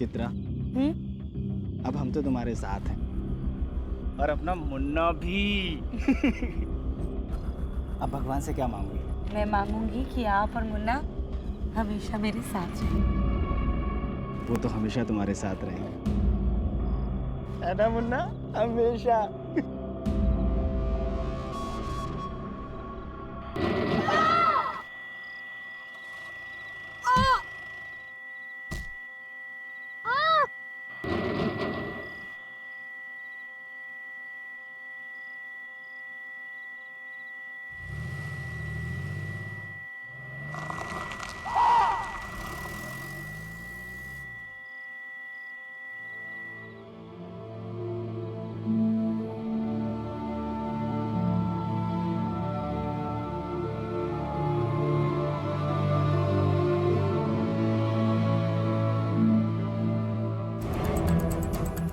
चित्रा, अब हम तो तुम्हारे साथ हैं और अपना मुन्ना भी। अब भगवान से क्या मांगोगी? मैं मांगूंगी कि आप और मुन्ना हमेशा मेरे साथ रहें। वो तो हमेशा तुम्हारे साथ रहेंगे, है ना मुन्ना? हमेशा।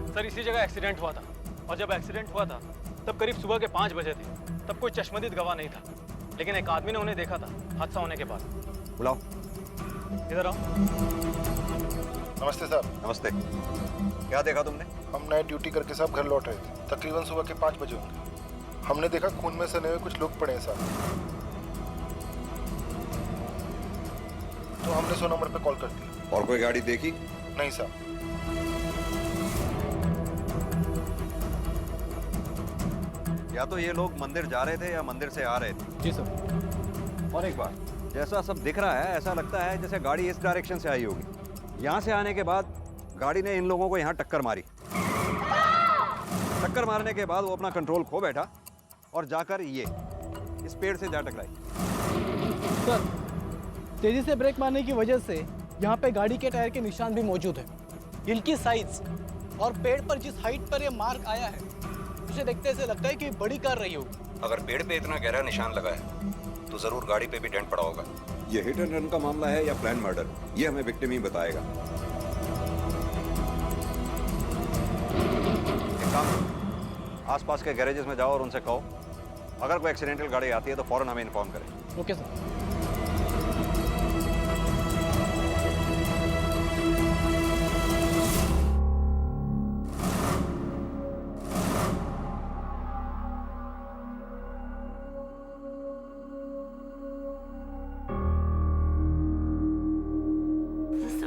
सर इसी जगह एक्सीडेंट हुआ था और जब एक्सीडेंट हुआ था तब करीब सुबह के 5 बजे थे। तब कोई चश्मदीद गवाह नहीं था, लेकिन एक आदमी ने उन्हें देखा था हादसा होने के बाद। बुलाओ। इधर आओ। नमस्ते सर। नमस्ते। क्या देखा तुमने? हम नाइट ड्यूटी करके सब घर लौट रहे थे, तकरीबन सुबह के 5 बजे होंगे। हमने देखा खून में सने हुए कुछ लोग पड़े हैं सर, तो हमने 100 नंबर पे कॉल कर दी। और कोई गाड़ी देखी? नहीं सर। या तो ये लोग मंदिर जा रहे थे या मंदिर से आ रहे थे। जी सर। और एक बात, जैसा सब दिख रहा है ऐसा लगता है जैसे गाड़ी इस डायरेक्शन से आई होगी। यहाँ से आने के बाद गाड़ी ने इन लोगों को यहाँ टक्कर मारी। टक्कर मारने के बाद वो अपना कंट्रोल खो बैठा और जाकर ये इस पेड़ से जा टकराई। सर, तेजी से ब्रेक मारने की वजह से यहाँ पे गाड़ी के टायर के निशान भी मौजूद है। हिल की साइज और पेड़ पर जिस हाइट पर ये मार्क आया है, उसे देखते ऐसे लगता है कि बड़ी कार रही होगी। अगर पेड़ पे इतना गहरा निशान लगा है तो जरूर गाड़ी पे भी डेंट पड़ा होगा। ये हिट एंड रन का मामला है या प्लान मर्डर, ये हमें विक्टिम ही बताएगा। एक काम करो, आसपास के गैरेजेस में जाओ और उनसे कहो अगर कोई एक्सीडेंटल गाड़ी आती है तो फौरन हमें इन्फॉर्म करें। Okay sir.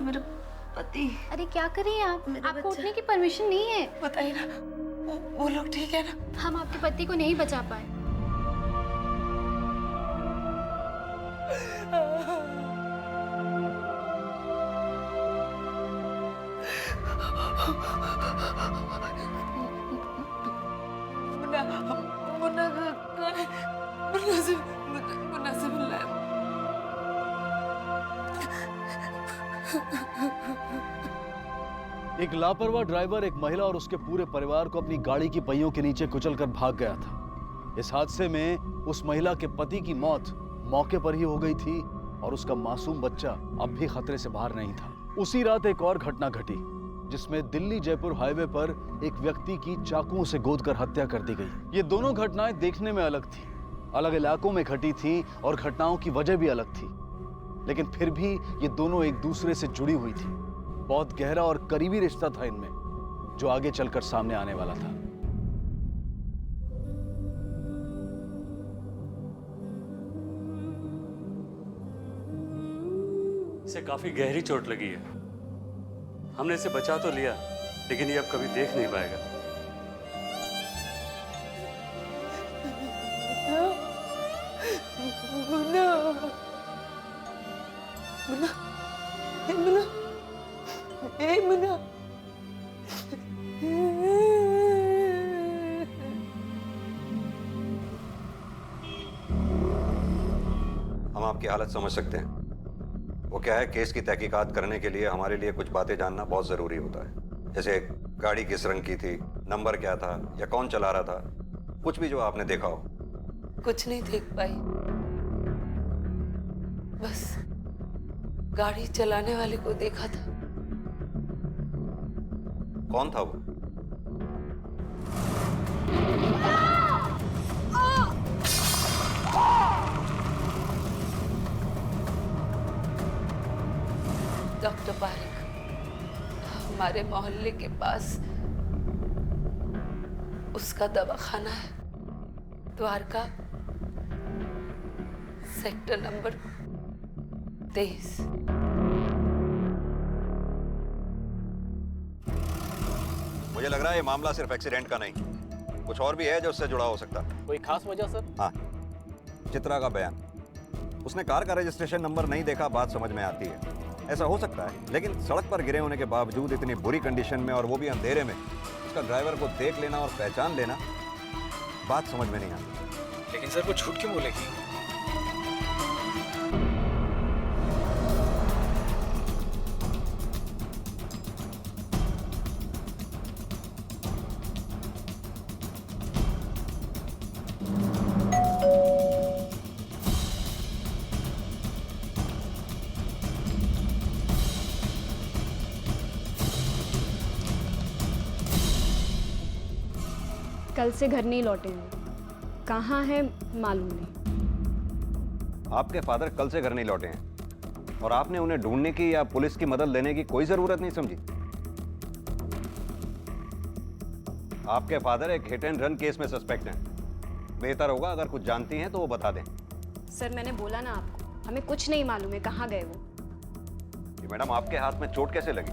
मेरा पति। अरे क्या कर रही हैं आप? आपको उठने की परमिशन नहीं है। बताइए ना, वो लोग ठीक है ना? हम आपके पति को नहीं बचा पाए। मुन्ना, मुन्ना मुन्ना से मिलना है। एक लापरवाह ड्राइवर एक महिला और उसके पूरे परिवार को अपनी गाड़ी की पहियों के नीचे कुचलकर भाग गया था। इस हादसे में उस महिला के पति की मौत मौके पर ही हो गई थी और उसका मासूम बच्चा अब भी खतरे से बाहर नहीं था। उसी रात एक और घटना घटी जिसमें दिल्ली जयपुर हाईवे पर एक व्यक्ति की चाकुओं से गोदकर हत्या कर दी गई। ये दोनों घटनाएं देखने में अलग थी, अलग इलाकों में घटी थी और घटनाओं की वजह भी अलग थी, लेकिन फिर भी ये दोनों एक दूसरे से जुड़ी हुई थी। बहुत गहरा और करीबी रिश्ता था इनमें जो आगे चलकर सामने आने वाला था। इसे काफी गहरी चोट लगी है। हमने इसे बचा तो लिया, लेकिन ये अब कभी देख नहीं पाएगा। मुन्ना, मुन्ना, हे मुन्ना, हे मुन्ना। हम आपकी हालत समझ सकते हैं। वो क्या है, केस की तहकीकात करने के लिए हमारे लिए कुछ बातें जानना बहुत जरूरी होता है, जैसे गाड़ी किस रंग की थी, नंबर क्या था या कौन चला रहा था, कुछ भी जो आपने देखा हो। कुछ नहीं देख पाई, बस गाड़ी चलाने वाले को देखा था। कौन था वो? डॉक्टर पारिक, हमारे मोहल्ले के पास उसका दवाखाना है, द्वारका, सेक्टर नंबर 23। मुझे लग रहा है ये मामला सिर्फ एक्सीडेंट का नहीं, कुछ और भी है जो उससे जुड़ा हो सकता है। कोई खास वजह सर? हाँ, चित्रा का बयान। उसने कार का रजिस्ट्रेशन नंबर नहीं देखा, बात समझ में आती है, ऐसा हो सकता है, लेकिन सड़क पर गिरे होने के बावजूद इतनी बुरी कंडीशन में और वो भी अंधेरे में उसका ड्राइवर को देख लेना और पहचान लेना, बात समझ में नहीं आती। लेकिन सर वो झूठ क्यों बोलेगी? कल से घर नहीं लौटे हैं, कहाँ है मालूम नहीं। आपके फादर कल से घर नहीं लौटे हैं और आपने उन्हें ढूंढने की या पुलिस की मदद लेने की कोई जरूरत नहीं समझी। आपके फादर एक हिट एंड रन केस में सस्पेक्ट हैं। बेहतर होगा अगर कुछ जानती हैं तो वो बता दें। सर मैंने बोला ना आपको, हमें कुछ नहीं मालूम है कहाँ गए वो। ये मैडम आपके हाथ में चोट कैसे लगी?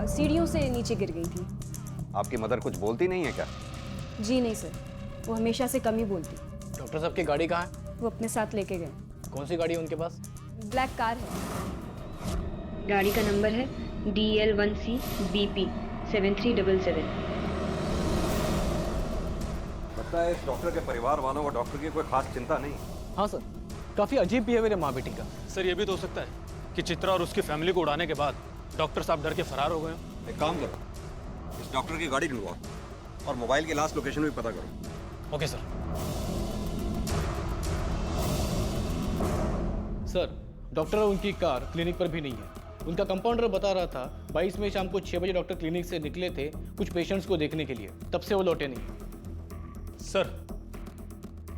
सीढ़ियों से नीचे गिर गई थी। आपकी मदर कुछ बोलती नहीं है क्या? जी नहीं सर, वो हमेशा से कम ही बोलती। डॉक्टर साहब की गाड़ी कहाँ है? वो अपने साथ लेके गए। कौन सी गाड़ी है उनके पास? ब्लैक कार है। गाड़ी का नंबर है DL1C BP 7377। लगता है इस डॉक्टर के परिवार वालों को डॉक्टर की कोई खास चिंता नहीं। हाँ सर, काफी अजीब बिहेवियर है माँ बेटी का। सर ये भी तो हो सकता है कि चित्रा और उसकी फैमिली को उड़ाने के बाद डॉक्टर साहब डर के फरार हो गए। एक काम करो, इस डॉक्टर की गाड़ी ढूंढवाओ और मोबाइल की लास्ट लोकेशन भी पता करो। Okay sir. सर, डॉक्टर और उनकी कार क्लिनिक पर भी नहीं है। उनका कंपाउंडर बता रहा था 22 में शाम को 6 बजे डॉक्टर क्लिनिक से निकले थे कुछ पेशेंट्स को देखने के लिए, तब से वो लौटे नहीं। सर,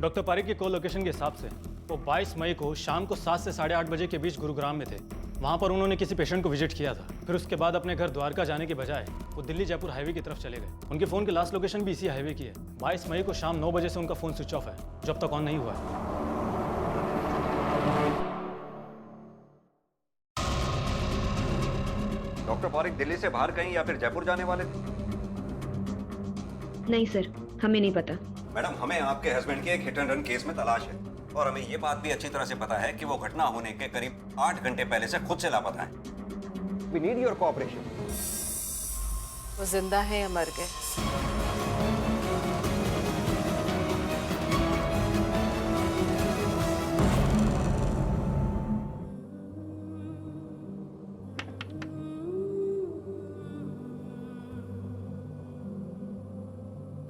डॉक्टर पारिक की कॉल लोकेशन के हिसाब से वो 22 मई को शाम को 7 से 8:30 बजे के बीच गुरुग्राम में थे। वहाँ पर उन्होंने किसी पेशेंट को विजिट किया था। फिर उसके बाद अपने घर द्वारका जाने के बजाय वो दिल्ली जयपुर हाईवे की तरफ चले गए। उनके फ़ोन की लास्ट लोकेशन भी इसी हाईवे की है। 22 मई को शाम 9 बजे से उनका फ़ोन स्विच ऑफ है, जब तक ऑन नहीं हुआ है। डॉक्टर पारिक दिल्ली से बाहर कहीं या फिर जयपुर जाने वाले थे? नहीं सर, हमें नहीं पता। मैडम, हमें आपके हस्बैंड की एक हिट एंड रन केस में तलाश है और हमें ये बात भी अच्छी तरह से पता है कि वो घटना होने के करीब 8 घंटे पहले से खुद से लापता है। We need your cooperation. वो जिंदा है या मर गए?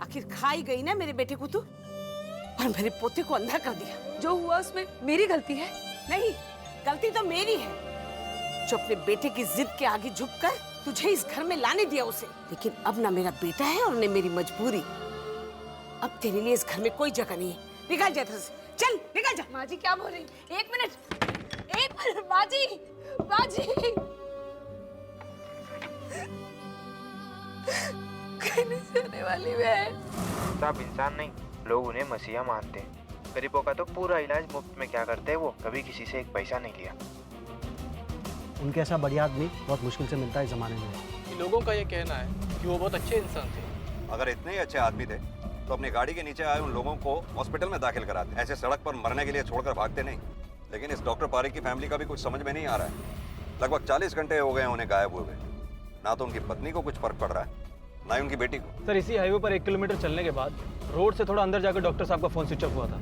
आखिर खाई गई ना मेरे बेटे को तू, और मेरे पोते को अंधा कर दिया। जो हुआ उसमें मेरी गलती है? नहीं, गलती तो मेरी है जो अपने बेटे की जिद के आगे झुककर तुझे इस घर में लाने दिया उसे। लेकिन अब ना मेरा बेटा है और न मेरी मजबूरी। अब तेरे लिए इस घर में कोई जगह नहीं है। निकल जा इधर से, चल निकल जा। माँ जी क्या बोल रही? एक मिनट माँ जी, माँ जी। कहने से आने वाली मैं। साहब इंसान नहीं, लोग उन्हें मसीहा मानते हैं। गरीबों का तो पूरा इलाज मुफ्त में क्या करते हैं, वो कभी किसी से एक पैसा नहीं लिया। उनके ऐसा बढ़िया आदमी बहुत मुश्किल से मिलता है इस जमाने में। लोगों का ये कहना है कि वो बहुत अच्छे इंसान थे। अगर इतने ही अच्छे आदमी थे तो अपनी गाड़ी के नीचे आए उन लोगों को हॉस्पिटल में दाखिल कराते, ऐसे सड़क पर मरने के लिए छोड़कर भागते नहीं। लेकिन इस डॉक्टर पारिक की फैमिली का भी कुछ समझ में नहीं आ रहा है। लगभग 40 घंटे हो गए उन्हें गायब हुए। ना तो उनकी पत्नी को कुछ फर्क पड़ रहा है, ना ही उनकी बेटी को। सर, इसी हाईवे पर 1 किलोमीटर चलने के बाद रोड से थोड़ा अंदर जाकर डॉक्टर साहब का फोन स्विच ऑफ हुआ था।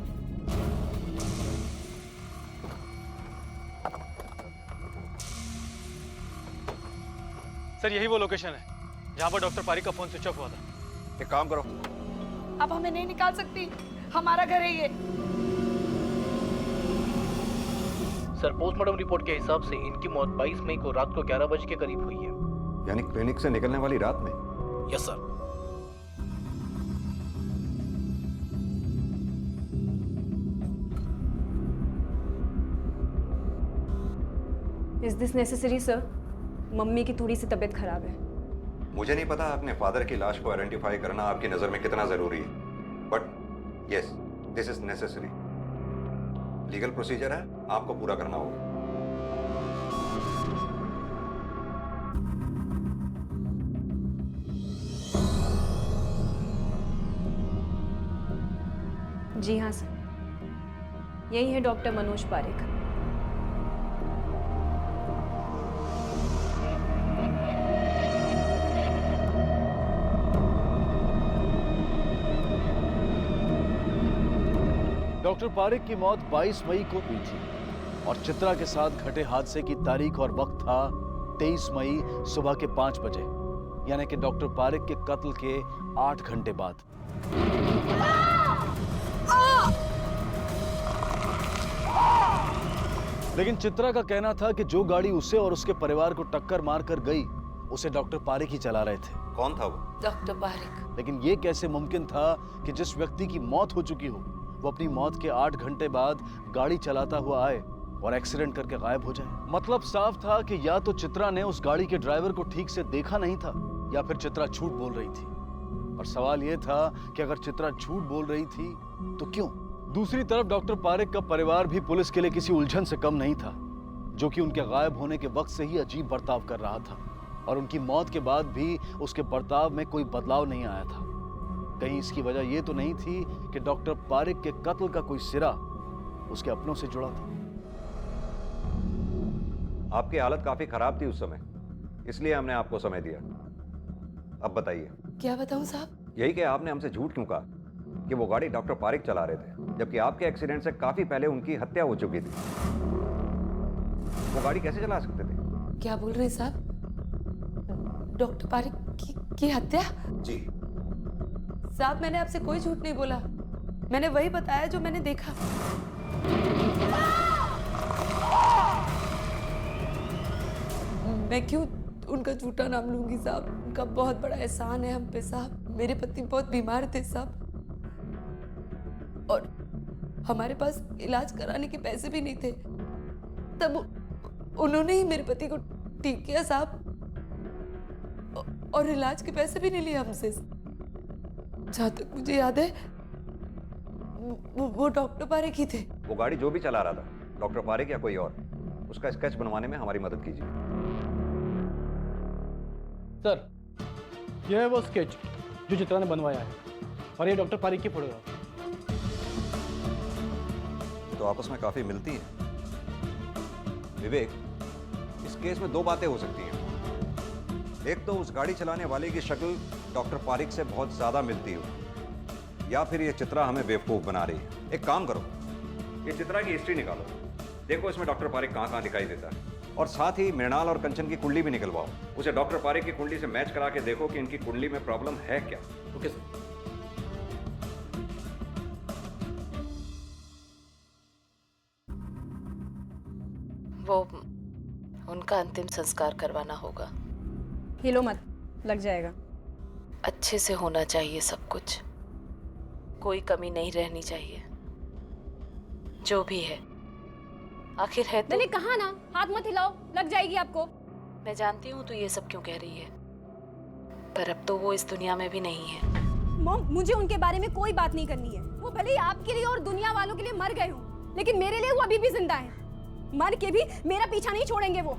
सर, यही वो लोकेशन है जहाँ पर डॉक्टर पारिक का फोन स्विच ऑफ हुआ था। एक काम करो, अब हमें नहीं निकाल सकती, हमारा घर है ये। सर, पोस्टमार्टम रिपोर्ट के हिसाब से इनकी मौत 22 मई को रात को 11 बजे के करीब हुई है। यानी क्लिनिक से निकलने वाली रात में? Yes sir. Is this necessary sir? Mummy की थोड़ी सी तबीयत खराब है। मुझे नहीं पता अपने फादर की लाश को आइडेंटिफाई करना आपकी नज़र में कितना ज़रूरी है, but yes, this is necessary. Legal procedure है, आपको पूरा करना होगा। जी हाँ सर, यही है डॉक्टर मनोज पारेख। डॉक्टर पारेख की मौत 22 मई को हुई थी और चित्रा के साथ घटे हादसे की तारीख और वक्त था 23 मई सुबह के 5 बजे, यानी कि डॉक्टर पारेख के कत्ल के 8 घंटे बाद। लेकिन चित्रा का कहना था कि जो गाड़ी उसे और उसके परिवार को टक्कर मारकर गई उसे डॉक्टर पारेख ही चला रहे थे। कौन था वो? डॉक्टर पारेख। लेकिन ये कैसे मुमकिन था कि जिस व्यक्ति की मौत हो चुकी हो वो अपनी मौत के 8 घंटे बाद गाड़ी चलाता हुआ आए और एक्सीडेंट करके गायब हो जाए? मतलब साफ था कि या तो चित्रा ने उस गाड़ी के ड्राइवर को ठीक से देखा नहीं था या फिर चित्रा झूठ बोल रही थी। और सवाल यह था कि अगर चित्रा झूठ बोल रही थी तो क्यों? दूसरी तरफ डॉक्टर पारेख का परिवार भी पुलिस के लिए किसी उलझन से कम नहीं था, जो कि उनके गायब होने के वक्त से ही अजीब बर्ताव कर रहा था और उनकी मौत के बाद भी उसके बर्ताव में कोई बदलाव नहीं आया था। कहीं इसकी वजह यह तो नहीं थी कि डॉक्टर पारेख के कत्ल का कोई सिरा उसके अपनों से जुड़ा था? आपकी हालत काफी खराब थी उस समय, इसलिए हमने आपको समय दिया। अब बताइए। क्या बताऊं साहब? यही कि आपने हमसे झूठ क्यों कहा कि वो गाड़ी डॉक्टर पारेख चला रहे थे, जबकि आपके एक्सीडेंट से काफी पहले उनकी हत्या हो चुकी थी। वो गाड़ी कैसे चला सकते थे? क्या बोल रहे हैं साहब? डॉक्टर पारेख की हत्या? जी साहब, मैंने आपसे कोई झूठ नहीं बोला। मैंने वही बताया जो मैंने देखा। मैं क्यों उनका झूठा नाम लूंगी साहब? उनका बहुत बड़ा एहसान है हम पे साहब। मेरे पति बहुत बीमार थे साहब और हमारे पास इलाज कराने के पैसे भी नहीं थे। तब उन्होंने ही मेरे पति को ठीक किया साहब और इलाज के पैसे भी नहीं लिए हमसे। जहाँ तक मुझे याद है वो डॉक्टर पारेख ही थे। वो गाड़ी जो भी चला रहा था, डॉक्टर पारेख या कोई और, उसका स्केच बनवाने में हमारी मदद कीजिए। सर, यह है वो स्केच जो चित्रा ने बनवाया है और ये डॉक्टर पारेख की फोटोग्राफ। तो आपस में काफी मिलती है। विवेक, इस केस में दो बातें हो सकती हैं। एक तो उस गाड़ी चलाने वाले की शक्ल डॉक्टर पारेख से बहुत ज्यादा मिलती हो, या फिर ये चित्रा हमें बेवकूफ बना रही है। एक काम करो, ये चित्रा की हिस्ट्री निकालो, देखो इसमें डॉक्टर पारेख कहाँ कहाँ दिखाई देता है, और साथ ही मृणाल और कंचन की कुंडली भी निकलवाओ। उसे डॉक्टर पारेख की कुंडली से मैच करा के देखो कि इनकी कुंडली में प्रॉब्लम है क्या। Okay sir. वो उनका अंतिम संस्कार करवाना होगा। हिलो मत, लग जाएगा। अच्छे से होना चाहिए सब कुछ, कोई कमी नहीं रहनी चाहिए। जो भी है आखिर है तो। मैंने कहा ना, हाथ मत हिलाओ, लग जाएगी आपको। मैं जानती हूँ तू ये सब क्यों कह रही है, पर अब तो वो इस दुनिया में भी नहीं है। मॉम, मुझे उनके बारे में कोई बात नहीं करनी है। वो भले ही आपके लिए और दुनिया वालों के लिए मर गए हों, लेकिन मेरे लिए वो अभी भी जिंदा है। मर के भी मेरा पीछा नहीं छोड़ेंगे वो।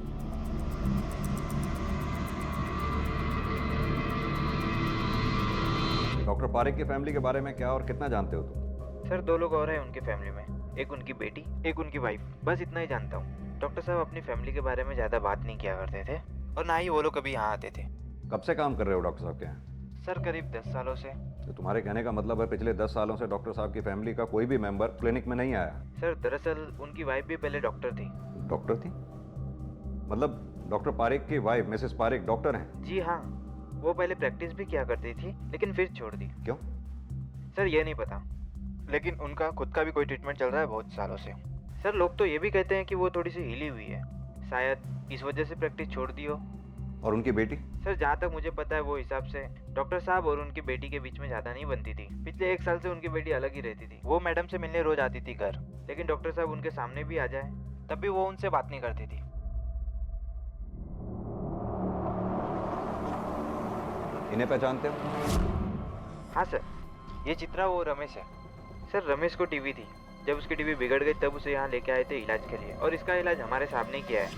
डॉक्टर पारेख की फैमिली के बारे में क्या और कितना जानते हो तुम? सर, 2 लोग और हैं उनकी फैमिली में, एक उनकी बेटी, एक उनकी वाइफ, बस इतना ही जानता हूँ। डॉक्टर साहब अपनी फैमिली के बारे में ज़्यादा बात नहीं किया करते थे और ना ही वो लोग कभी यहाँ आते थे। कब से काम कर रहे हो डॉक्टर साहब के यहाँ? सर, करीब 10 सालों से। तो तुम्हारे कहने का मतलब है पिछले 10 सालों से डॉक्टर साहब की फैमिली का कोई भी मेंबर क्लिनिक में नहीं आया? सर, दरअसल उनकी वाइफ भी पहले डॉक्टर थी। डॉक्टर थी? मतलब डॉक्टर पारेख की वाइफ मिसेस पारेख डॉक्टर हैं? जी हाँ, वो पहले प्रैक्टिस भी किया करती थी लेकिन फिर छोड़ दी। क्यों? सर, ये नहीं पता, लेकिन उनका खुद का भी कोई ट्रीटमेंट चल रहा है बहुत सालों से। सर, लोग तो ये भी कहते हैं कि वो थोड़ी सी हिली हुई है, शायद इस वजह से प्रैक्टिस छोड़ दी हो। और उनकी बेटी? सर, जहाँ तक मुझे पता है वो हिसाब से डॉक्टर साहब और उनकी बेटी के बीच में ज़्यादा नहीं बनती थी। पिछले 1 साल से उनकी बेटी अलग ही रहती थी। वो मैडम से मिलने रोज आती थी घर, लेकिन डॉक्टर साहब उनके सामने भी आ जाए तब भी वो उनसे बात नहीं करती थी। इन्हें पहचानते हो? हाँ सर, ये चित्रा वो रमेश है। सर रमेश को टीबी थी, जब उसकी टीबी बिगड़ गई तब उसे यहाँ लेके आए थे इलाज के लिए, और इसका इलाज हमारे साहब ने किया है।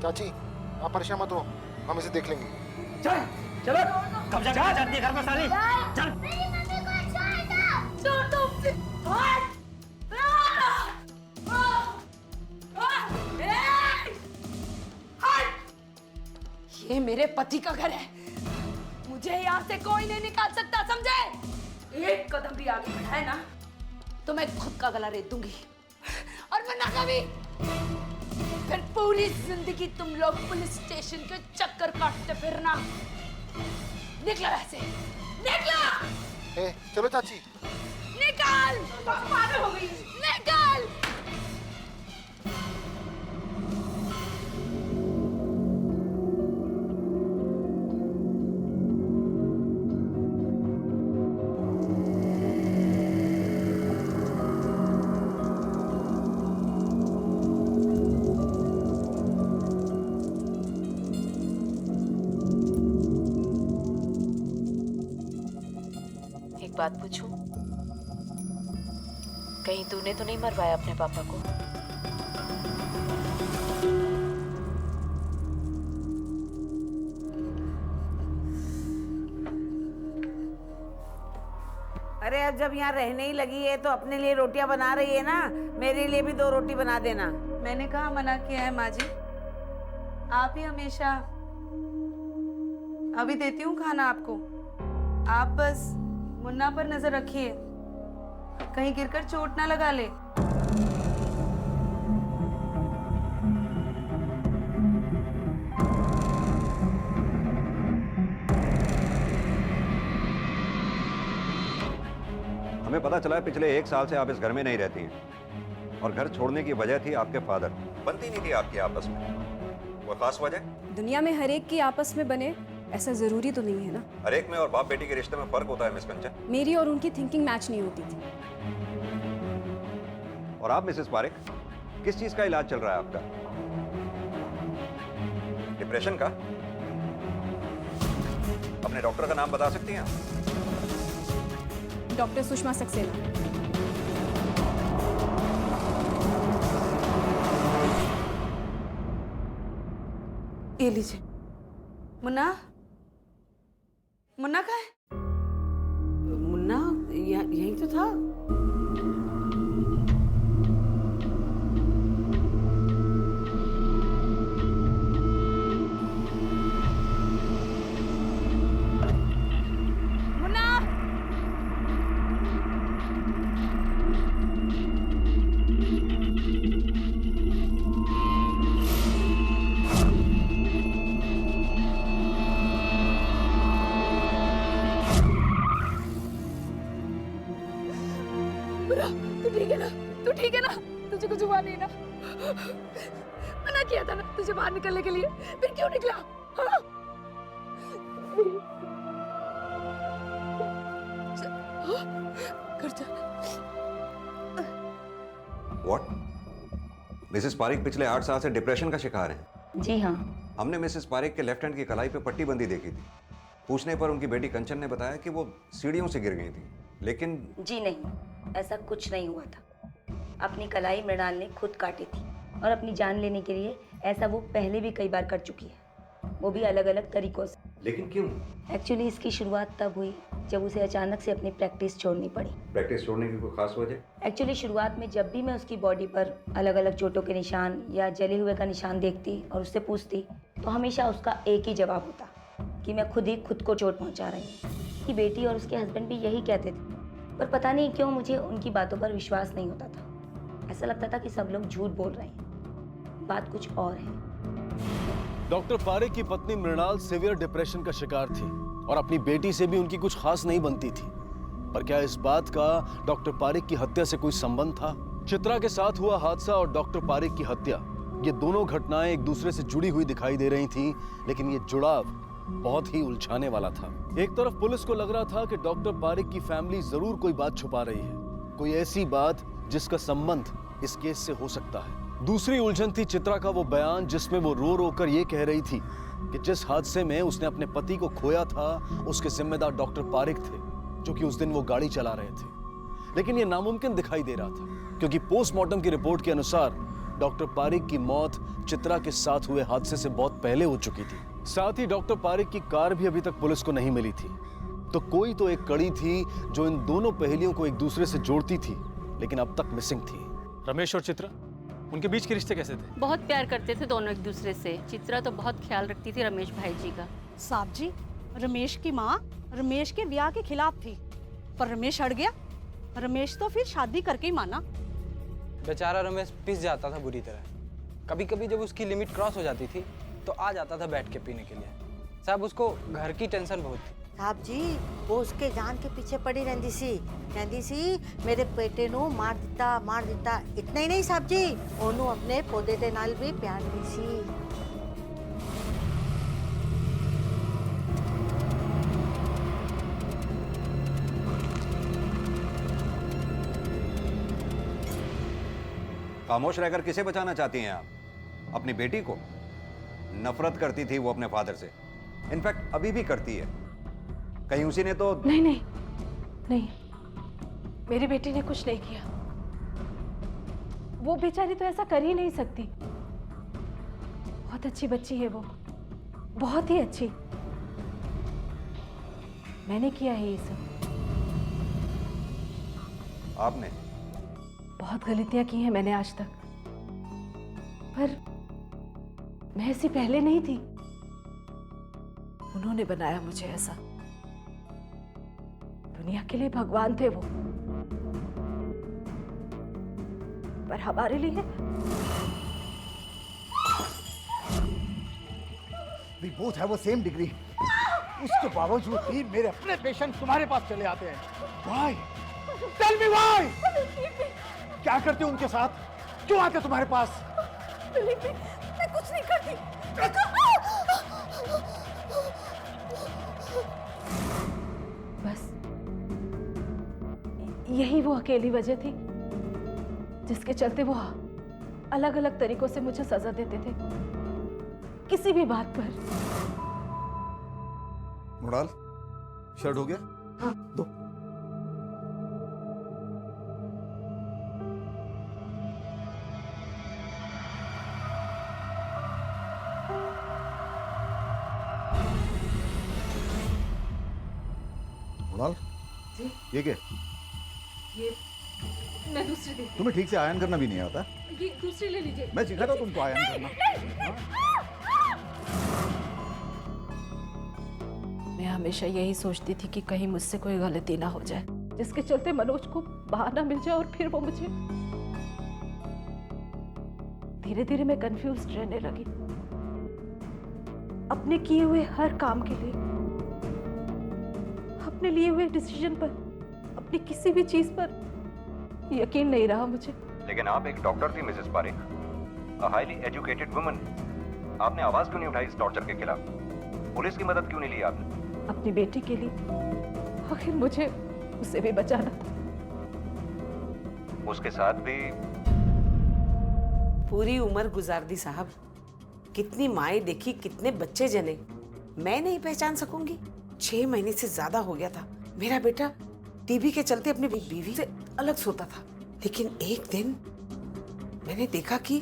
चाची आप परेशान मत हो, हम इसे देख लेंगे। चल चलो, कब्जा करना चाहती है घर पर साली। चल छोड़ दो मुझे। हट! ये मेरे पति का घर है, मुझे यहाँ से कोई नहीं निकाल सकता, समझे? एक कदम भी आगे बढ़ाए ना तो मैं खुद का गला रेत दूंगी, और वरना कभी फिर पूरी जिंदगी तुम लोग पुलिस स्टेशन के चक्कर काटते फिरना। निकलो ऐसे, निकलो। ए, चलो चाची। निकाल, पागल हो गई, निकाल। बात पूछूं? कहीं तूने तो नहीं मरवाया अपने पापा को? अरे अब जब यहाँ रहने ही लगी है तो अपने लिए रोटियां बना रही है ना, मेरे लिए भी 2 रोटी बना देना। मैंने कहा मना किया है माँ जी, आप ही हमेशा। अभी देती हूँ खाना आपको, आप बस मुन्ना पर नजर रखिए, कहीं गिरकर चोट ना लगा ले। हमें पता चला है पिछले 1 साल से आप इस घर में नहीं रहती हैं, और घर छोड़ने की वजह थी आपके फादर। बनती नहीं थी आपकी आपस में, कोई खास वजह? दुनिया में हर एक की आपस में बने ऐसा जरूरी तो नहीं है ना। हर एक में और बाप बेटी के रिश्ते में फर्क होता है मिस कंचन। मेरी और उनकी थिंकिंग मैच नहीं होती थी। और आप मिसेस पारेख, किस चीज का इलाज चल रहा है आपका? डिप्रेशन का? अपने डॉक्टर का नाम बता सकती हैं आप? डॉक्टर सुषमा सक्सेना। ये लीजिए। मुन्ना, मुन्ना कहाँ है? मुन्ना यहीं तो था। तू ठीक है ना? तू ठीक है ना? तुझे कुछ हुआ नहीं ना? मना किया था ना तुझे बाहर निकलने के लिए, फिर क्यों निकला? हाँ? कर जा। What? मिसेस पारेख पिछले 8 साल से डिप्रेशन का शिकार हैं। जी हाँ। हमने मिसेस पारेख के लेफ्ट हैंड की कलाई पे पट्टी बंदी देखी थी। पूछने पर उनकी बेटी कंचन ने बताया कि वो सीढ़ियों से गिर गई थी, लेकिन जी नहीं, ऐसा कुछ नहीं हुआ था। अपनी कलाई मृणाल ने खुद काटी थी, और अपनी जान लेने के लिए ऐसा वो पहले भी कई बार कर चुकी है, वो भी अलग अलग तरीकों से। लेकिन क्यों? एक्चुअली इसकी शुरुआत तब हुई जब उसे अचानक से अपनी प्रैक्टिस छोड़नी पड़ी। प्रैक्टिस छोड़ने की कोई खास वजह? एक्चुअली शुरुआत में जब भी मैं उसकी बॉडी पर अलग अलग चोटों के निशान या जले हुए का निशान देखती और उससे पूछती, तो हमेशा उसका एक ही जवाब होता कि मैं खुद ही खुद को चोट पहुंचा रही हूँ। कि बेटी और उसके हस्बैंड भी यही कहते थे, पर पता नहीं क्यों मुझे उनकी बातों पर विश्वास नहीं होता था। ऐसा लगता था कि सब लोग झूठ बोल रहे हैं, बात कुछ और है। डॉक्टर पारेख की पत्नी मृणाल सीवियर डिप्रेशन का शिकार थी, और अपनी बेटी से भी उनकी कुछ खास नहीं बनती थी। पर क्या इस बात का डॉक्टर पारेख की हत्या से कोई संबंध था? चित्रा के साथ हुआ हादसा और डॉक्टर पारेख की हत्या, ये दोनों घटनाएं एक दूसरे से जुड़ी हुई दिखाई दे रही थीं, लेकिन ये जुड़ाव बहुत ही उलझाने वाला था। एक तरफ पुलिस को लग रहा था कि डॉक्टर पारेख की फैमिली जरूर कोई बात छुपा रही है, कोई ऐसी बात जिसका संबंध इस केस से हो सकता है। दूसरी उलझन थी चित्रा का वो बयान जिसमें वो रो रो कर ये कह रही थी कि जिस हादसे में उसने अपने पति को खोया था उसके जिम्मेदार डॉक्टर पारिक थे, जो कि उस दिन वो गाड़ी चला रहे थे। लेकिन ये नामुमकिन दिखाई दे रहा था क्योंकि पोस्टमार्टम की रिपोर्ट के अनुसार डॉक्टर पारिक की मौत चित्रा के साथ हुए हादसे से बहुत पहले हो चुकी थी। साथ ही डॉक्टर पारिक की कार भी अभी तक पुलिस को नहीं मिली थी। तो कोई तो एक कड़ी थी जो इन दोनों पहेलियों को एक दूसरे से जोड़ती थी, लेकिन अब तक मिसिंग थी। रमेश और चित्रा, उनके बीच के रिश्ते कैसे थे? बहुत प्यार करते थे दोनों एक दूसरे से। चित्रा तो बहुत ख्याल रखती थी रमेश भाई जी का। साहब जी, रमेश की माँ रमेश के ब्याह के खिलाफ थी, पर रमेश अड़ गया। रमेश तो फिर शादी करके ही माना। बेचारा रमेश पिस जाता था बुरी तरह। कभी कभी जब उसकी लिमिट क्रॉस हो जाती थी तो आ जाता था बैठ के पीने के लिए। साहब उसको घर की टेंशन बहुत थी। साहब जी, वो उसके जान के पीछे पड़ी रहती सी मेरे बेटे नू मार दिता। इतना ही नहीं साहब जी, ओनू अपने पौधे दे नाल भी प्यार दी सी। खामोश रहकर किसे बचाना चाहती हैं आप? अपनी बेटी को? नफरत करती थी वो अपने फादर से, इनफैक्ट अभी भी करती है। कहीं उसी ने तो नहीं, मेरी बेटी ने कुछ नहीं किया। वो बेचारी तो ऐसा कर ही नहीं सकती। बहुत अच्छी बच्ची है वो, बहुत ही अच्छी। मैंने किया है ये सब। आपने? बहुत गलतियां की हैं मैंने आज तक, पर मैं ऐसी पहले नहीं थी। उन्होंने बनाया मुझे ऐसा। दुनिया के लिए भगवान थे वो, पर हमारे लिए We both have the same degree. उसके बावजूद भी मेरे अपने पेशेंट तुम्हारे पास चले आते हैं। Why? Tell me why? क्या करते हो उनके साथ? क्यों आते तुम्हारे पास? मैं कुछ नहीं करती। बस यही वो अकेली वजह थी जिसके चलते वो अलग अलग तरीकों से मुझे सजा देते थे, किसी भी बात पर। मुराल, शर्ट हो गया? हाँ। दो। मुराल, ये क्या? ये मैं दूसरी दे। तुम्हें ठीक से आयन करना भी नहीं आता? ये दूसरी ले लीजिए। मैं सिखाता हूं तुमको आयन करना। मैं हमेशा यही सोचती थी कि कहीं मुझसे कोई गलती ना हो जाए, जिसके चलते मनोज को बहाना मिल जाए और फिर वो मुझे। धीरे धीरे मैं कंफ्यूज रहने लगी। अपने किए हुए हर काम के लिए, अपने लिए हुए डिसीजन पर, अपनी किसी भी चीज पर यकीन नहीं रहा मुझे। लेकिन आप एक डॉक्टर थी Mrs Parik, a highly educated woman. आपने आवाज क्यों नहीं उठाई इस टॉर्चर के खिलाफ? पुलिस की मदद क्यों नहीं ली आपने? अपनी बेटी के लिए, आखिर मुझे उसे भी बचाना था। उसके साथ भी पूरी उम्र गुजार दी साहब। कितनी माएं देखी, कितने बच्चे जने, मैं नहीं पहचान सकूंगी? 6 महीने से ज्यादा हो गया था। मेरा बेटा टीबी के चलते अपनी बीवी से अलग सोता था, लेकिन एक दिन मैंने देखा कि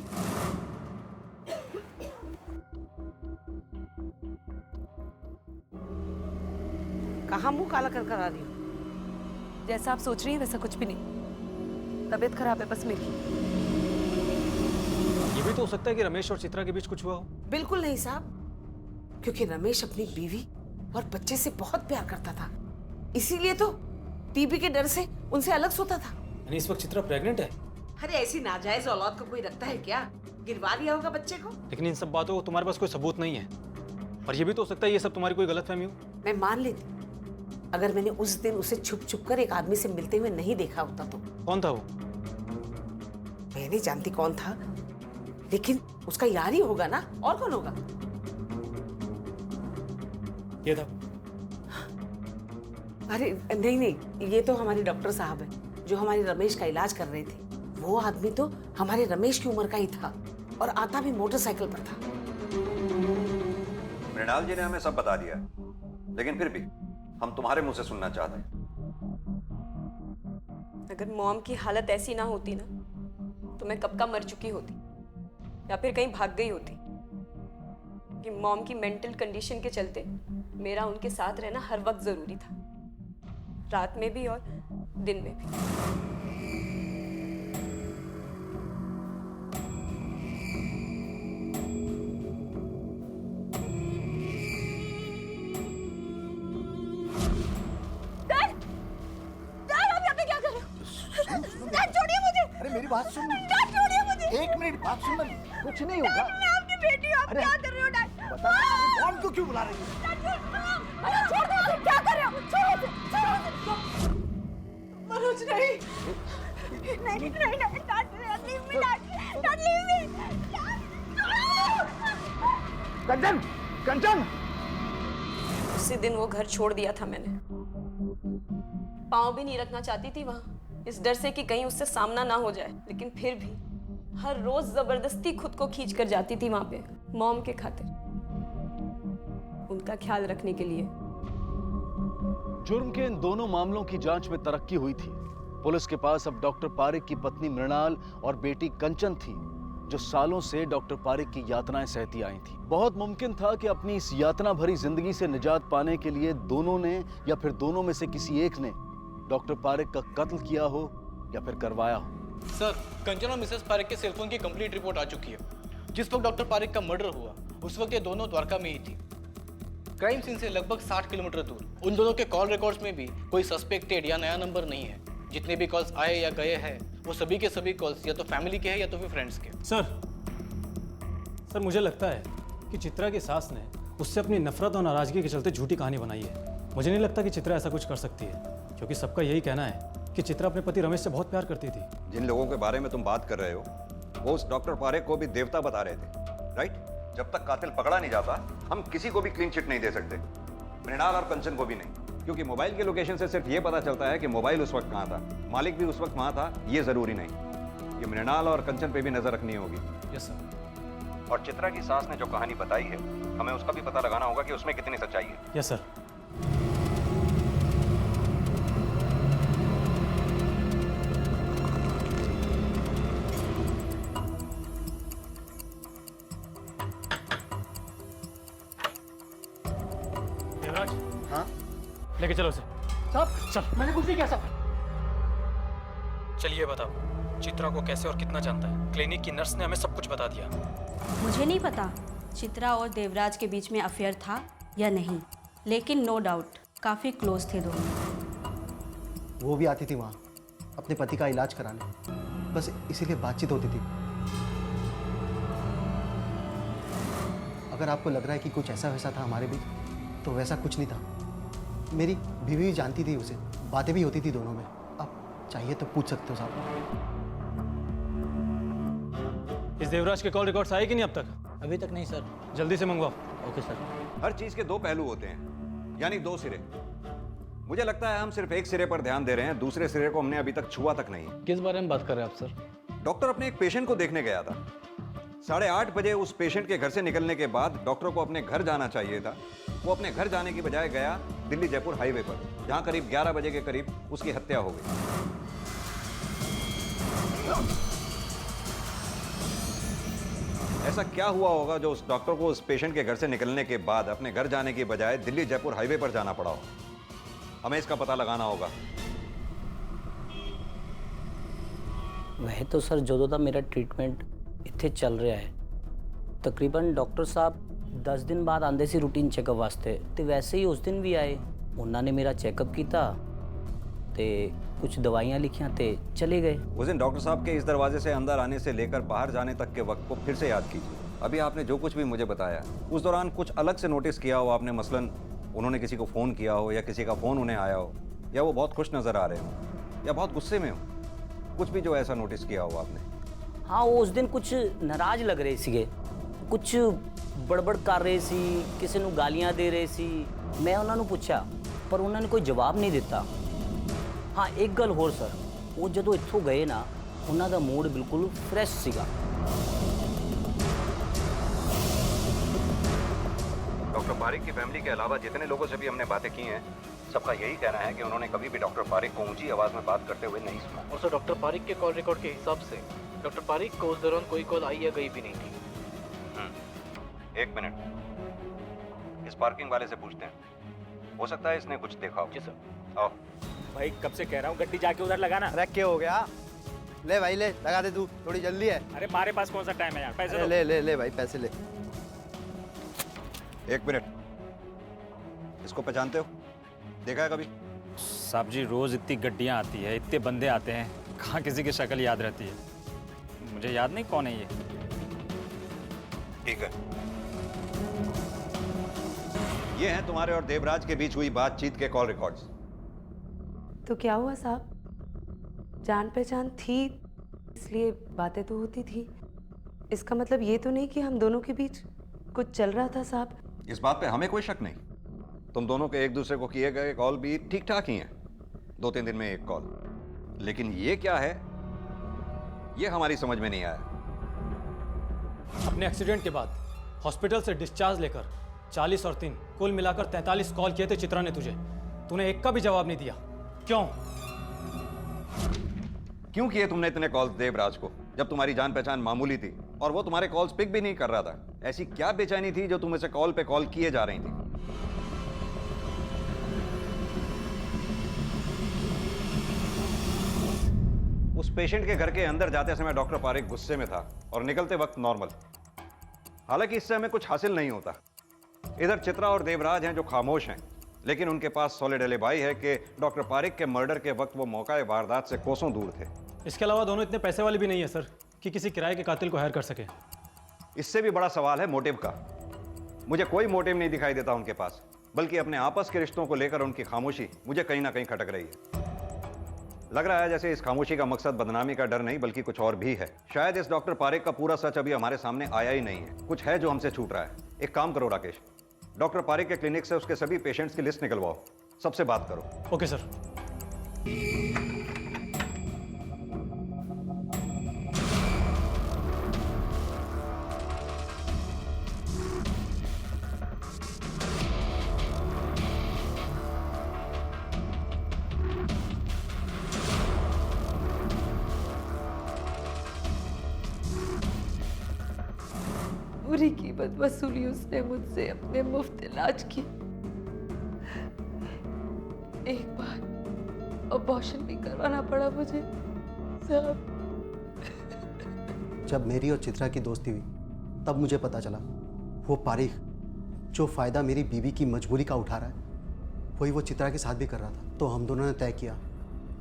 कहाँ मुंह काला कर कर आ रही हो? जैसा आप सोच रही हैं वैसा कुछ भी नहीं। तबीयत खराब है बस मेरी। ये भी तो हो सकता है कि रमेश और चित्रा के बीच कुछ हुआ हो। बिल्कुल नहीं साहब, क्योंकि रमेश अपनी बीवी और बच्चे से बहुत प्यार करता था, इसीलिए तो टीबी के डर से उनसे अलग सोता था। यानी इस वक्त चित्रा प्रेग्नेंट है? अरे ऐसी नाजायज औलाद को कोई रखता है क्या? गिरवा लिया होगा बच्चे को। लेकिन इन सब बातों को तुम्हारे पास कोई सबूत नहीं है, और ये भी तो हो सकता है ये सब तुम्हारी कोई गलतफहमी हो। मैं मान लेती अगर मैंने उस दिन उसे छुप छुप कर एक आदमी से मिलते हुए नहीं देखा होता तो। कौन था वो? मैं नहीं जानती कौन था, लेकिन उसका यार ही होगा ना, और कौन होगा? ये था। अरे नहीं, ये तो हमारे डॉक्टर साहब हैं जो हमारे रमेश का इलाज कर रहे थे। वो आदमी तो हमारे रमेश की उम्र का ही था और आता भी मोटरसाइकिल पर था। मृणाल जी ने हमें सब बता दिया, लेकिन फिर भी हम तुम्हारे मुंह से सुनना चाहते हैं। अगर मॉम की हालत ऐसी ना होती ना तो मैं कब का मर चुकी होती या फिर कहीं भाग गई होती। कि मॉम की मेंटल कंडीशन के चलते मेरा उनके साथ रहना हर वक्त जरूरी था, रात में भी और दिन में भी। मेरी बात सुन। छोड़िए मुझे। एक मिनट बात सुन। कुछ नहीं होगा। मैं आपकी बेटी हूँ, आप क्या कर रहे हो डैड? बता मॉम को क्यों बुला रही हो? छोड़ दो, आप क्या कर रहे हो? छोड़ो, मनोज नहीं, नहीं, नहीं, dad, leave me, dad, leave me. Kanchan, Kanchan. उसी दिन वो घर छोड़ दिया था मैंने। पाँव भी नहीं रखना चाहती थी वहां, इस डर से कि कहीं उससे सामना ना हो जाए। लेकिन फिर भी हर रोज जबरदस्ती खुद को खींच कर जाती थी वहां पे, मॉम के खातिर, उनका ख्याल रखने के लिए। जुर्म के इन दोनों मामलों की जांच में तरक्की हुई थी। पुलिस के पास अब डॉक्टर पारिक की पत्नी मृणाल और बेटी कंचन थी, जो सालों से डॉक्टर पारिक की यातनाएं सहती आई थी। बहुत मुमकिन था कि अपनी इस यातना भरी जिंदगी से निजात पाने के लिए दोनों ने या फिर दोनों में से किसी एक ने डॉक्टर पारिक का कत्ल किया हो या फिर करवाया हो। सर, कंचन और मिसेस पारिक के सेलफोन की कंप्लीट रिपोर्ट आ चुकी है। जिस वक्त डॉक्टर पारिक का मर्डर हुआ उस वक्त ये दोनों द्वारका में ही थी, क्राइम सीन से लगभग 60 किलोमीटर दूर। उन दोनों के कॉल रिकॉर्ड्स में भी कोई सस्पेक्टेड या नया नंबर नहीं है। जितने भी कॉल्स आए या गए हैं वो सभी के सभी कॉल्स या तो फैमिली के हैं या तो फिर फ्रेंड्स के। सर मुझे लगता है कि चित्रा की सास ने उससे अपनी नफरत और नाराजगी के चलते झूठी कहानी बनाई है। मुझे नहीं लगता कि चित्रा ऐसा कुछ कर सकती है, क्योंकि सबका यही कहना है कि चित्रा अपने पति रमेश से बहुत प्यार करती थी। जिन लोगों के बारे में तुम बात कर रहे हो वो उस डॉक्टर पारेख को भी देवता बता रहे थे, राइट? जब तक कातिल पकड़ा नहीं जाता हम किसी को भी क्लीन चिट नहीं दे सकते, मृणाल और कंचन को भी नहीं, क्योंकि मोबाइल के लोकेशन से सिर्फ ये पता चलता है कि मोबाइल उस वक्त कहाँ था, मालिक भी उस वक्त वहाँ था, ये जरूरी नहीं। ये मृणाल और कंचन पे भी नजर रखनी होगी। Yes sir. और चित्रा की सास ने जो कहानी बताई है हमें उसका भी पता लगाना होगा कि उसमें कितनी सच्चाई है। Yes sir. देवराज। हाँ? लेके चलो उसे। साहब, चल। मैंने कुछ नहीं किया साहब। चलिए बताओ, चित्रा को कैसे और कितना जानता है? क्लिनिक की नर्स ने हमें सब कुछ बता दिया। मुझे नहीं पता चित्रा और देवराज के बीच में अफेयर था या नहीं, लेकिन नो डाउट काफ़ी क्लोज थे दोनों। वो भी आती थी वहाँ अपने पति का इलाज कराने, बस इसीलिए बातचीत होती थी। अगर आपको लग रहा है कि कुछ ऐसा वैसा था हमारे बीच, तो वैसा कुछ नहीं था। मेरी बीवी भी जानती थी उसे, बातें भी होती थी दोनों में। आप चाहिए तो पूछ सकते हो साहब। इस देवराज के कॉल रिकॉर्ड्स आए कि नहीं अब तक? अभी तक नहीं सर। जल्दी से मंगवाओ। Okay sir. हर चीज के दो पहलू होते हैं, यानी दो सिरे। मुझे लगता है हम सिर्फ एक सिरे पर ध्यान दे रहे हैं, दूसरे सिरे को हमने अभी तक छुआ तक नहीं। किस बारे में बात कर रहे हैं आप सर? डॉक्टर अपने एक पेशेंट को देखने गया था। 8:30 बजे उस पेशेंट के घर से निकलने के बाद डॉक्टर को अपने घर जाना चाहिए था। वो अपने घर जाने की बजाय गया दिल्ली जयपुर हाईवे पर, जहां करीब 11 बजे के करीब उसकी हत्या हो गई। ऐसा क्या हुआ होगा जो उस डॉक्टर को उस पेशेंट के घर से निकलने के बाद अपने घर जाने की बजाय दिल्ली जयपुर हाईवे पर जाना पड़ा हो? हमें इसका पता लगाना होगा। वह तो सर जो था मेरा ट्रीटमेंट इत्थे चल रहा है, तकरीबन डॉक्टर साहब 10 दिन बाद आंदे सी रूटीन चेकअप वास्ते, तो वैसे ही उस दिन भी आए। उन्होंने मेरा चेकअप किया ते कुछ दवाइयाँ लिखियाँ ते चले गए। उस दिन डॉक्टर साहब के इस दरवाजे से अंदर आने से लेकर बाहर जाने तक के वक्त को फिर से याद कीजिए। अभी आपने जो कुछ भी मुझे बताया उस दौरान कुछ अलग से नोटिस किया हो आपने? मसलन उन्होंने किसी को फ़ोन किया हो या किसी का फ़ोन उन्हें आया हो, या वो बहुत खुश नज़र आ रहे हो या बहुत गुस्से में हो, कुछ भी जो ऐसा नोटिस किया हो आपने? हाँ, वो उस दिन कुछ नाराज लग रहे थे, कुछ बड़बड़ कर रहे सी, किसी को गालियाँ दे रहे सी। मैं उन्होंने पूछा पर उन्होंने कोई जवाब नहीं दिता। हाँ, एक गल होर सर, वो जो इत्थों गए ना ਉਹਨਾਂ ਦਾ ਮੂਡ ਬਿਲਕੁਲ ਫਰੈਸ਼ ਸੀਗਾ। डॉक्टर पारिक की फैमिली के अलावा जितने लोगों से भी हमने बातें की हैं, सबका यही कहना है कि उन्होंने कभी भी डॉक्टर पारिक को ऊंची आवाज में बात करते हुए नहीं सुना। और सर डॉक्टर पारिक के कॉल रिकॉर्ड के हिसाब से डॉक्टर पारिक को उस दौरान कोई कॉल आई या गई भी नहीं थी। एक मिनट, इस पार्किंग वाले से पूछते हैं, हो सकता है इसने कुछ देखा हो। जी सर। आओ। भाई कब से कह रहा हूँ गड्डी जाके उधर लगाना। अरे क्या हो गया? ले भाई ले, लगा दे तू, थोड़ी जल्दी है। अरे हमारे पास कौन सा टाइम है यार, पैसे दो। ले ले ले भाई पैसे ले। एक मिनट, इसको पहचानते हो? देखा है कभी? साहब जी रोज इतनी गड्डियाँ आती है, इतने बंदे आते हैं, कहाँ किसी की शक्ल याद रहती है। मुझे याद नहीं कौन है ये। ठीक है, ये हैं तुम्हारे और देवराज के बीच हुई बातचीत के कॉल रिकॉर्ड्स। तो क्या हुआ साहब? जान पहचान थी इसलिए बातें तो होती थी। इसका मतलब ये तो नहीं कि हम दोनों के बीच कुछ चल रहा था साहब। इस बात पे हमें कोई शक नहीं। तुम दोनों के एक दूसरे को किए गए कॉल भी ठीक ठाक ही हैं, 2-3 दिन में एक कॉल। लेकिन ये क्या है, ये हमारी समझ में नहीं आया। अपने एक्सीडेंट के बाद हॉस्पिटल से डिस्चार्ज लेकर 40 और 3 कुल मिलाकर 43 कॉल किए थे चित्रा ने तुझे। तूने एक का भी जवाब नहीं दिया, क्यों? क्यों किए तुमने इतने कॉल्स देवराज को, जब तुम्हारी जान पहचान मामूली थी और वो तुम्हारे कॉल्स पिक भी नहीं कर रहा था? ऐसी क्या बेचैनी थी जो तुम इसे कॉल पे कॉल किए जा रही थी? उस पेशेंट के घर के अंदर जाते समय डॉक्टर पारिक गुस्से में था और निकलते वक्त नॉर्मल। हालांकि इससे हमें कुछ हासिल नहीं होता। इधर चित्रा और देवराज हैं जो खामोश हैं, लेकिन उनके पास सॉलिड एलिबाई है कि डॉक्टर पारिक के मर्डर के वक्त वो मौका वारदात से कोसों दूर थे। इसके अलावा दोनों इतने पैसे वाले भी नहीं है सर कि किसी किराए के कातिल को हायर कर सके। इससे भी बड़ा सवाल है मोटिव का। मुझे कोई मोटिव नहीं दिखाई देता उनके पास, बल्कि अपने आपस के रिश्तों को लेकर उनकी खामोशी मुझे कहीं ना कहीं खटक रही है। लग रहा है जैसे इस खामोशी का मकसद बदनामी का डर नहीं बल्कि कुछ और भी है। शायद इस डॉक्टर पारिक का पूरा सच अभी हमारे सामने आया ही नहीं है। कुछ है जो हमसे छूट रहा है। एक काम करो राकेश, डॉक्टर पारिक के क्लिनिक से उसके सभी पेशेंट्स की लिस्ट निकलवाओ, सबसे बात करो। Okay sir. पूरी कीमत वसूली उसने मुझसे अपने मुफ्त इलाज की। एक बार अबॉर्शन भी करवाना पड़ा मुझे साहब। जब मेरी और चित्रा की दोस्ती हुई तब मुझे पता चला वो पारिक जो फ़ायदा मेरी बीवी की मजबूरी का उठा रहा है वही वो चित्रा के साथ भी कर रहा था। तो हम दोनों ने तय किया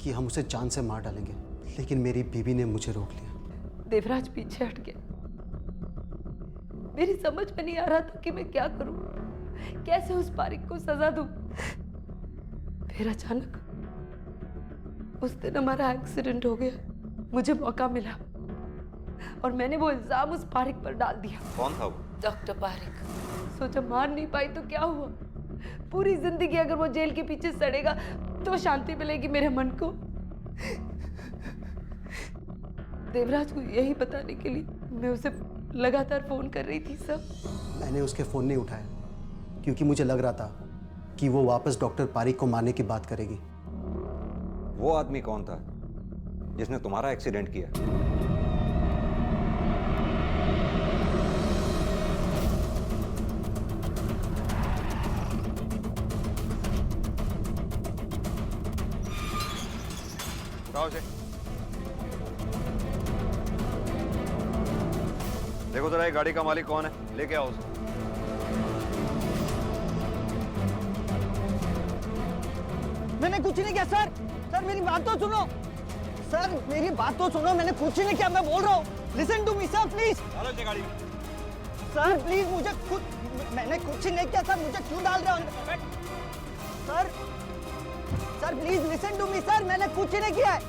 कि हम उसे जान से मार डालेंगे, लेकिन मेरी बीवी ने मुझे रोक लिया। देवराज पीछे हट गया। मेरी समझ में नहीं आ रहा था कि मैं क्या करूं, कैसे उस पारिक को सजा दूं। फिर अचानक उस दिन हमारा एक्सीडेंट हो गया। मुझे मौका मिला और मैंने वो इल्जाम उस पारिक पर डाल दिया। कौन था वो? डॉक्टर पारिक। सोचा मार नहीं पाई तो क्या हुआ, पूरी जिंदगी अगर वो जेल के पीछे सड़ेगा तो शांति मिलेगी मेरे मन को। देवराज को यही बताने के लिए मैं उसे लगातार फोन कर रही थी सब। मैंने उसके फ़ोन नहीं उठाया क्योंकि मुझे लग रहा था कि वो वापस डॉक्टर पारिक को मारने की बात करेगी। वो आदमी कौन था जिसने तुम्हारा एक्सीडेंट किया? उठाओ इसे। देखो जरा ये गाड़ी का मालिक कौन है, लेके आओ उसे। मैंने कुछ नहीं किया सर। सर मेरी बात तो सुनो। सर मेरी बात तो सुनो, मैंने कुछ नहीं किया, मैं बोल रहा हूँ। Listen to me sir please. गाड़ी। सर प्लीज मुझे मैंने कुछ नहीं किया सर, मुझे क्यों डाल रहे हो? Sir sir please listen to me sir, मैंने कुछ नहीं किया है।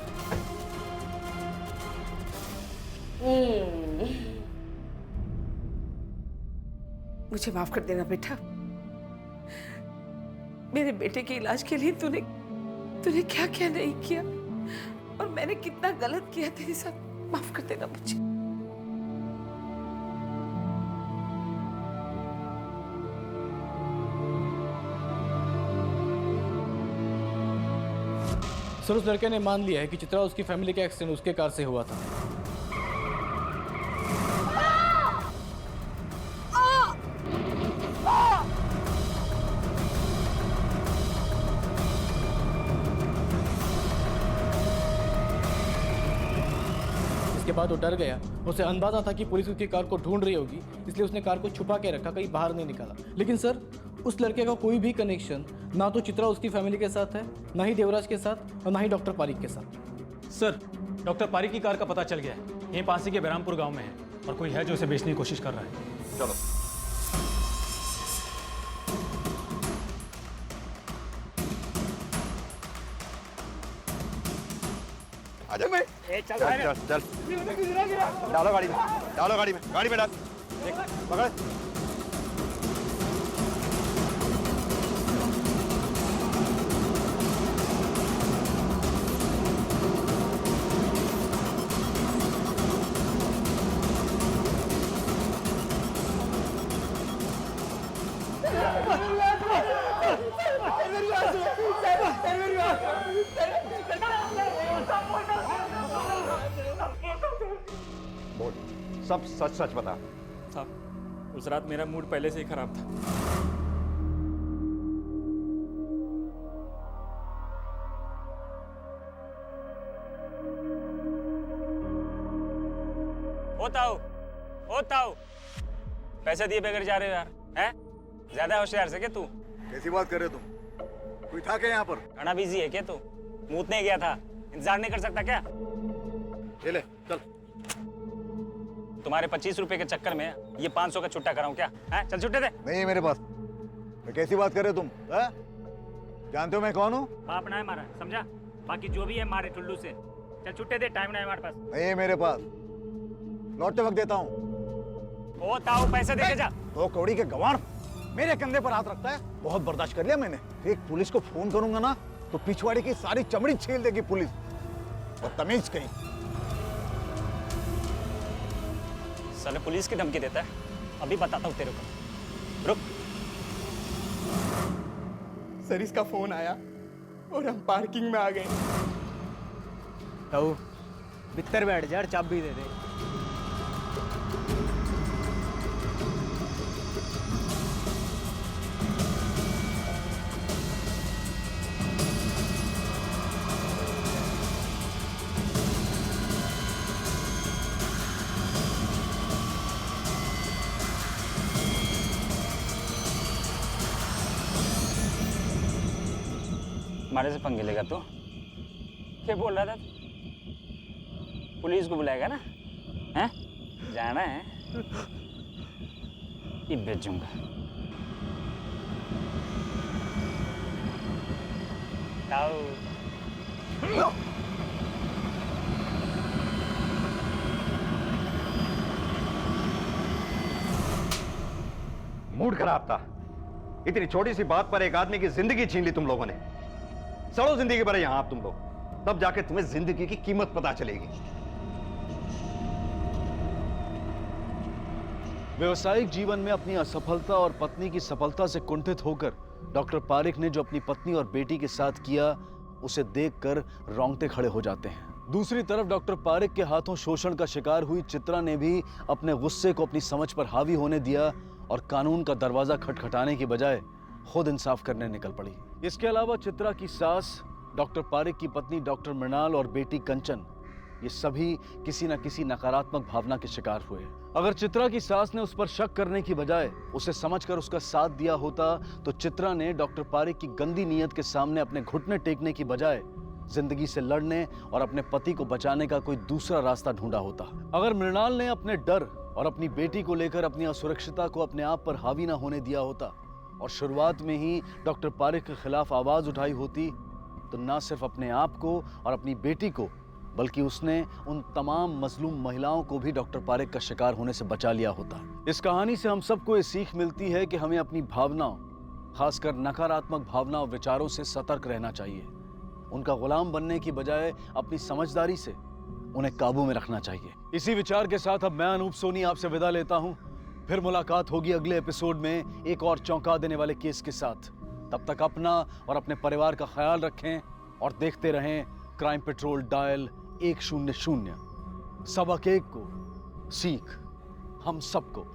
मुझे माफ कर देना बेटा। मेरे बेटे के इलाज के लिए तूने क्या क्या नहीं किया और मैंने कितना गलत किया तेरे साथ। माफ कर देना मुझे। सर उस लड़के ने मान लिया है कि चित्रा उसकी फैमिली का एक्सीडेंट उसके कार से हुआ था। इसके बाद वो डर गया, उसे अंदाजा था कि पुलिस उसकी कार को ढूंढ रही होगी, इसलिए उसने कार को छुपा के रखा, कहीं बाहर नहीं निकाला। लेकिन सर उस लड़के का कोई भी कनेक्शन ना तो चित्रा उसकी फैमिली के साथ है, ना ही देवराज के साथ, और ना ही डॉक्टर पारिक के साथ। सर डॉक्टर पारिक की कार का पता चल गया है, यहीं पासी के बहरामपुर गांव में है और कोई है जो इसे बेचने की कोशिश कर रहा है। चलो आजा मैं चल चल डालो गाड़ी में, डालो गाड़ी में, गाड़ी में डाल, देख पकड़। बोल, सब सच सच बता। साहब उस रात मेरा मूड पहले से ही खराब था। होता हूँ पैसे दिए बगैर जा रहे हो यार, हैं? ज्यादा होशियार से क्या तू? कैसी बात कर रहे हो तुम? कोई था क्या यहाँ पर? खाना बिजी है क्या तू? मूतने गया था, इंतजार नहीं कर सकता क्या? ले चल। तुम्हारे 25 रुपए के चक्कर में ये 500 का छुट्टा कराऊं क्या? हैं? चल छुट्टे दे। नहीं है मेरे पास। मैं कैसी बात कर रहे हो तुम? है? जानते हो मैं कौन हूँ? बाप ना है मारा, समझा? बाकी जो भी है मारे टुल्लू से। चल छुट्टे दे, टाइम नहीं है हमारे पास। नहीं है मेरे पास, लौटते वक्त देता हूँ। ओ ताऊ पैसे दे के जा। तो कौड़ी के गवार मेरे कंधे पर हाथ रखता है, बहुत बर्दाश्त कर लिया मैंने। एक पुलिस को फोन करूंगा ना तो पिछवाड़ी की सारी चमड़ी छील देगी पुलिस। बदतमीज कहीं। साले पुलिस की धमकी देता है, अभी बताता हूँ तेरे को। रुक। सर इसका फोन आया और हम पार्किंग में आ गए। ताऊ भीतर बैठ जा, चाबी दे दे। हमारे से पंगे लेगा तो? क्या बोल रहा था? पुलिस को बुलाएगा ना? हैं? जाना है? ये भेजूंगा। ताऊ। मूड खराब था, इतनी छोटी सी बात पर एक आदमी की जिंदगी छीन ली तुम लोगों ने। सड़ो जिंदगी भर यहां आप तुम लोग, तब जाके तुम्हें जिंदगी की कीमत पता चलेगी। व्यवसायिक जीवन में अपनी असफलता और पत्नी की सफलता से कुंठित होकर डॉक्टर पारिक ने जो अपनी पत्नी और बेटी के साथ किया, उसे देखकर रोंगटे खड़े हो जाते हैं। दूसरी तरफ डॉक्टर पारिक के हाथों शोषण का शिकार हुई चित्रा ने भी अपने गुस्से को अपनी समझ पर हावी होने दिया और कानून का दरवाजा खटखटाने की बजाय खुद इंसाफ करने निकल पड़ी। इसके अलावा चित्रा की सास, डॉक्टर पारिक की पत्नी डॉक्टर मृणाल और बेटी कंचन, ये सभी किसी न किसी नकारात्मक भावना के शिकार हुए। अगर चित्रा की सास ने उस पर शक करने की बजाय उसे समझकर उसका साथ दिया होता, तो चित्रा ने डॉक्टर पारिक की गंदी नीयत के सामने अपने घुटने टेकने की बजाय जिंदगी से लड़ने और अपने पति को बचाने का कोई दूसरा रास्ता ढूंढा होता। अगर मृणाल ने अपने डर और अपनी बेटी को लेकर अपनी असुरक्षितता को अपने आप पर हावी न होने दिया होता और शुरुआत में ही डॉक्टर पारिक के खिलाफ आवाज उठाई होती, तो न सिर्फ अपने आप को और अपनी बेटी को, बल्कि उसने उन तमाम मजलूम महिलाओं को भी डॉक्टर पारिक का शिकार होने से बचा लिया होता। इस कहानी से हम सबको ये सीख मिलती है कि हमें अपनी भावनाओं, खासकर नकारात्मक भावनाओं विचारों से सतर्क रहना चाहिए। उनका गुलाम बनने की बजाय अपनी समझदारी से उन्हें काबू में रखना चाहिए। इसी विचार के साथ अब मैं अनूप सोनी आपसे विदा लेता हूं। फिर मुलाकात होगी अगले एपिसोड में एक और चौंका देने वाले केस के साथ। तब तक अपना और अपने परिवार का ख्याल रखें और देखते रहें क्राइम पेट्रोल डायल 100। सबक एक को सीख हम सबको।